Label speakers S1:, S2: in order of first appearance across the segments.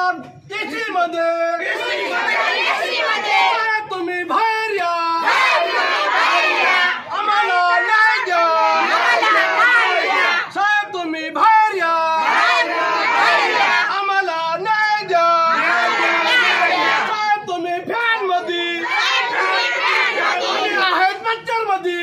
S1: आता टीसी मध्ये तुम्ही बाहेर या, आम्हाला न्याय द्या साहेब, तुम्ही बाहेर या, आम्हाला न्याय द्या साहेब, तुम्ही फॅन मध्ये आहेत, मच्छर मध्ये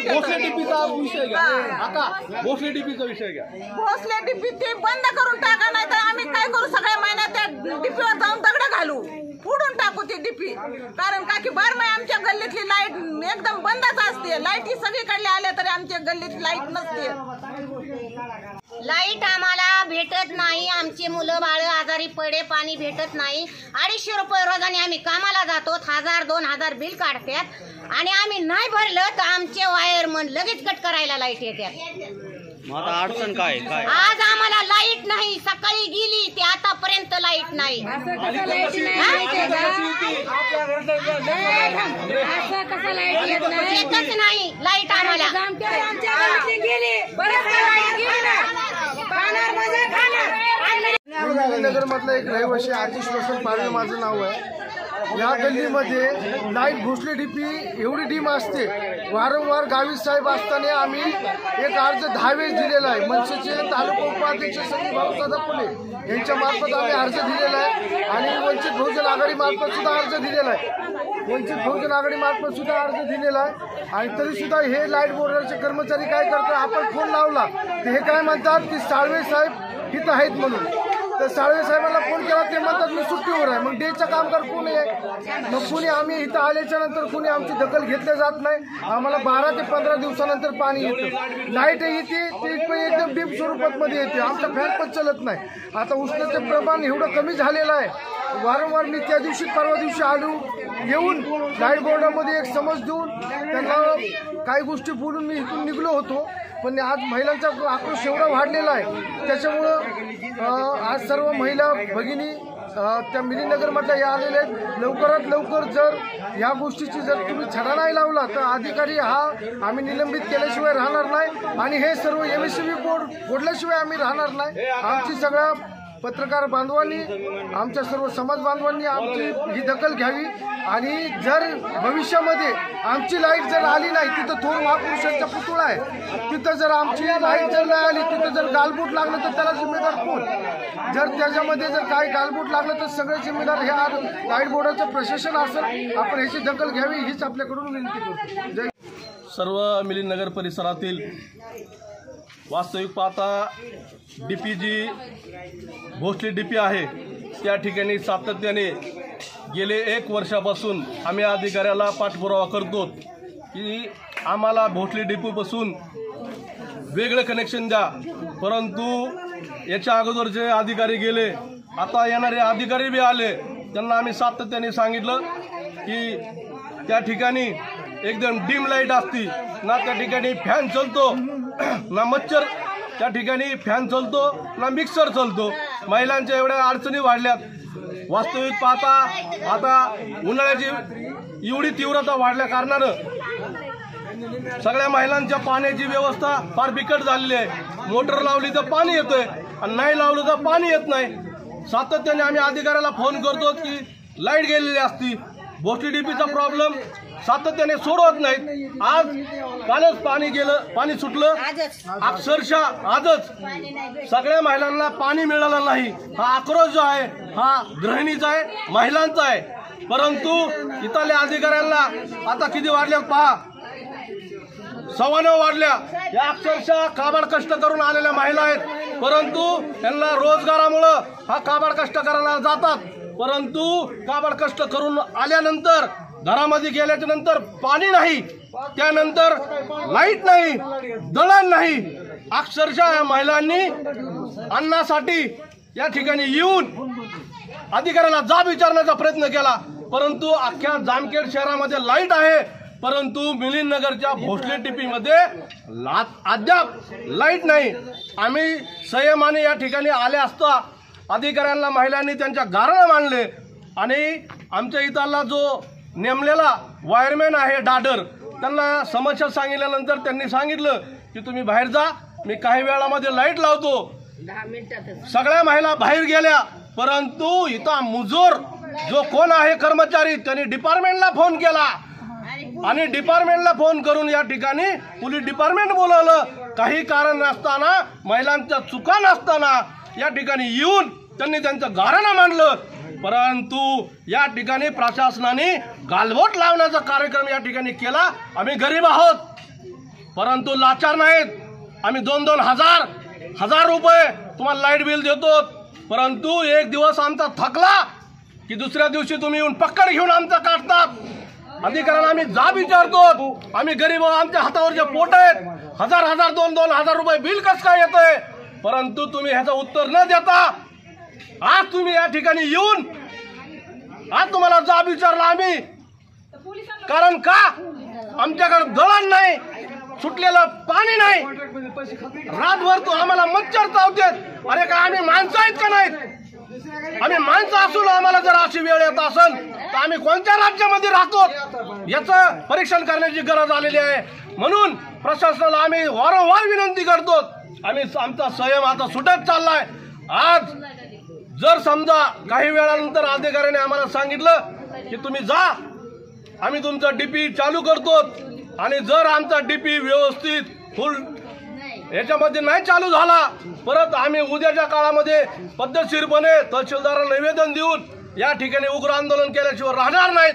S1: भोसले डीपीचा विषय घ्या, आता भोसले डीपीचा विषय घ्या।
S2: भोसले डीपी ते बंद करून टाका, नाही तर आम्ही काय करू, सगळ्या महिन्यात त्या डीपीवर जाऊन दगड घालू, फोडून टाकू ती डीपी। कारण का की बारमाही आमच्या गल्लीतली लाईट एकदम बंदच असते, लाईटी सगळीकडे आल्या तरी आमच्या गल्लीत लाईट नसते।
S3: लाईट आम्हाला भेटत नाही, आमचे मुलं बाळ आजारी पडे, पाणी भेटत नाही। 250 रुपये रोजाने आम्ही कामाला जातो, 1000-2000 बिल काढतात आणि आम्ही नाही भरलं तर आमचे वायरमन लगेच कट करायला लाईट येतात।
S4: आता अडचण काय काय
S3: आज आम्हाला लाईट नाही, सकाळी गेली ते आतापर्यंत लाईट नाही। एकच नाही लाईट आम्हाला।
S1: नगर मधला एक रहिवासी आतिश वसंत पारवे माझं नाव आहे। या गल्लीमध्ये लाईट भोसले डीपी एवढी डीम असते, वारंवार गावी साहेब असताना आम्ही एक अर्ज 10 वेळेस दिलेला आहे। मनसेचे तालुका उपाध्यक्ष संजय भाऊसादा फुले यांच्या मार्फत आम्ही अर्ज दिलेला आहे आणि वंचित बहुजन आघाडी मार्फत सुद्धा अर्ज दिलेला आहे। वंचित बहुजन आघाडी मार्फत सुद्धा अर्ज दिलेला आहे आणि तरी सुद्धा हे लाईट बोर्डाचे कर्मचारी काय करतात, आपण फोन लावला तर हे काय म्हणतात की साळवे साहेब इथं आहेत म्हणून। तर साळवे साहेबांना फोन केला ते म्हणतात मी सुट्टीवर आहे, मग डेचा कामगार कोण आहे, मग कुणी आम्ही इथं आल्याच्या नंतर कुणी आमची दखल घेतली जात नाही। आम्हाला 12 ते 15 दिवसानंतर पाणी येतं, लाईट येते ते पण एकदम डीप स्वरूपात मध्ये येते, आमचा फॅन पण चलत नाही। आता उष्णतेचं प्रमाण एवढं कमी झालेलं आहे, वारंवार मी त्या दिवशी परवा दिवशी आलो येऊन लाईट बोर्डामध्ये एक समज देऊन त्यांना काही गोष्टी बोलून मी इथून निघलो होतो, पण आज महिलांचा आक्रोश एवढा वाढलेला आहे त्याच्यामुळं आज सर्व महिला भगिनी त्या मिलीनगरमधल्या या आलेल्या आहेत। लवकरात लवकर जर या गोष्टीची जर तुम्ही छडा नाही लावला तर अधिकारी हा आम्ही निलंबित केल्याशिवाय राहणार नाही आणि हे सर्व MSCB बोर्ड फोडल्याशिवाय आम्ही राहणार नाही। आमची सगळ्या पत्रकार बांधवांनी, आमच्या सर्व समाज बांधवांनी आमची ही दखल घ्यावी आणि जर भविष्यामध्ये आमची लाईट जर आली नाही, तिथं थोर महापुरुषांचा पुतळा आहे, तिथं जर आमची लाईट जर नाही आली, तिथं जर गालबोट लागलं तर त्याला जिम्मेदार कोण? जर त्याच्यामध्ये जर काही गालबोट लागलं तर सगळे जिम्मेदार ह्या लाईट बोर्डाचं प्रशासन असेल। आपण ह्याची दखल घ्यावी हीच आपल्याकडून विनंती करतो। जय।
S5: सर्व मिलिंदनगर परिसरातील वास्तविक पाहता डीपी जी भोसले डीपी आहे त्या ठिकाणी सातत्याने गेले 1 वर्षापासून आम्ही अधिकाऱ्याला पाठपुरावा करतो की आम्हाला भोसले डीपीपासून वेगळं कनेक्शन द्या, परंतु याच्या अगोदर जे अधिकारी गेले, आता येणारे अधिकारी बी आले, त्यांना आम्ही सातत्याने सांगितलं की त्या ठिकाणी एकदम डीम लाईट असती ना, त्या ठिकाणी फॅन चालतो ना, मच्छर त्या ठिकाणी फॅन चालतो ना, मिक्सर चालतो। महिलांच्या एवढ्या अडचणी वाढल्यात। वास्तविक पाहता आता उन्हाळ्याची एवढी तीव्रता वाढल्या कारणानं सगळ्या महिलांच्या पाण्याची व्यवस्था फार बिकट झालेली आहे। मोटर लावली तर पाणी येतंय आणि नाही लावलं तर पाणी येत नाही। सातत्याने आम्ही अधिकाऱ्याला फोन करतो की लाईट गेलेली असती, भोसले डीपीचा प्रॉब्लेम सातत्याने सोडवत नाहीत। आज कालच पाणी गेलं, पाणी सुटलं, अक्षरशः आजच सगळ्या महिलांना पाणी मिळालं नाही। हा आक्रोश जो आहे हा गृहिणीचा आहे, महिलांचा आहे। परंतु इथल्या अधिकाऱ्यांना आता किती वाढल्यात पहा, 9:15 वाढल्या। या अक्षरशः काबाड कष्ट करून आलेल्या महिला आहेत, परंतु त्यांना रोजगारामुळं हा काबाड कष्ट करायला जातात, परंतु काबाड कष्ट करून आल्यानंतर घरामध्ये गेल्याच्या नंतर पाणी नाही, त्यानंतर लाईट नाही, दळण नाही। अक्षरशः या महिलांनी अन्नासाठी या ठिकाणी येऊन अधिकाऱ्यांना जाब विचारण्याचा प्रयत्न केला, परंतु अख्ख्या जामखेड शहरामध्ये लाईट आहे, परंतु मिलिंदनगरच्या भोसले डीपीमध्ये अद्याप लाईट नाही। आम्ही संयमाने या ठिकाणी आले असता अधिकाऱ्यांना महिलांनी त्यांच्या गाऱ्हाणे मांडले आणि आमच्या इथला जो नेमलेला वायरमॅन आहे डाडर, त्यांना समस्या सांगितल्यानंतर त्यांनी सांगितलं की तुम्ही बाहेर जा, मी काही वेळामध्ये लाईट लावतो.
S3: 10 मिनिटात
S5: सगळ्या महिला बाहेर गेल्या, परंतु इथं मुजोर जो कोण आहे कर्मचारी त्यांनी डिपार्टमेंटला फोन केला आणि डिपार्टमेंटला फोन करून या ठिकाणी पोलीस डिपार्टमेंट बोलवलं. काही कारण नसताना, महिलांच्या चुका नसताना या ठिकाणी येऊन त्यांनी त्यांचं गाऱ्हाणं मांडलं. परंतु या ठिकाणी प्रशासनाने गालबोट लावण्याचा कार्यक्रम या ठिकाणी केला. आम्ही गरीब आहोत, परंतु लाचार नाहीत. आम्ही 2-2 हजार रुपये तुम्हाला लाईट बिल देतो, परंतु एक दिवस आमचा थकला की दुसऱ्या दिवशी तुम्ही येऊन पक्कड घेऊन आमचं काढतात. अधिकाऱ्यांना आम्ही जाब विचारतो, आम्ही गरीब आहोत, आमच्या हातावर जे पोट आहेत, 2-2 रुपये बिल कसं काय येतंय, परंतु तुम्ही ह्याचं उत्तर न देता आज तुम्ही या ठिकाणी येऊन आज तुम्हाला जाब विचारला आम्ही. कारण का आमच्याकडे दळण नाही, सुटलेलं पाणी नाही, रातभर तो आम्हाला मच्छर चावतात. अरे का आम्ही माणसं आहेत का नाहीत? आम्ही माणसं असून आम्हाला जर अशी वेळ येत असेल तर आम्ही कोणत्या राज्यामध्ये राहतो याचं परीक्षण करण्याची गरज आलेली आहे. म्हणून प्रशासनाला आम्ही वारंवार विनंती करतो. आम्ही आमचा संयम आता सुटत चाललाय. आज जर समजा काही वेळानंतर अधिकाऱ्याने आम्हाला सांगितलं की तुम्ही जा, आम्ही तुमचा डीपी चालू करतो, आणि जर आमचा डीपी व्यवस्थित फुल याच्यामध्ये नाही चालू झाला, परत आम्ही उद्याच्या काळामध्ये पद्धतशीरपणे तहसीलदारांना निवेदन देऊन या ठिकाणी उग्र आंदोलन केल्याशिवाय राहणार नाहीत.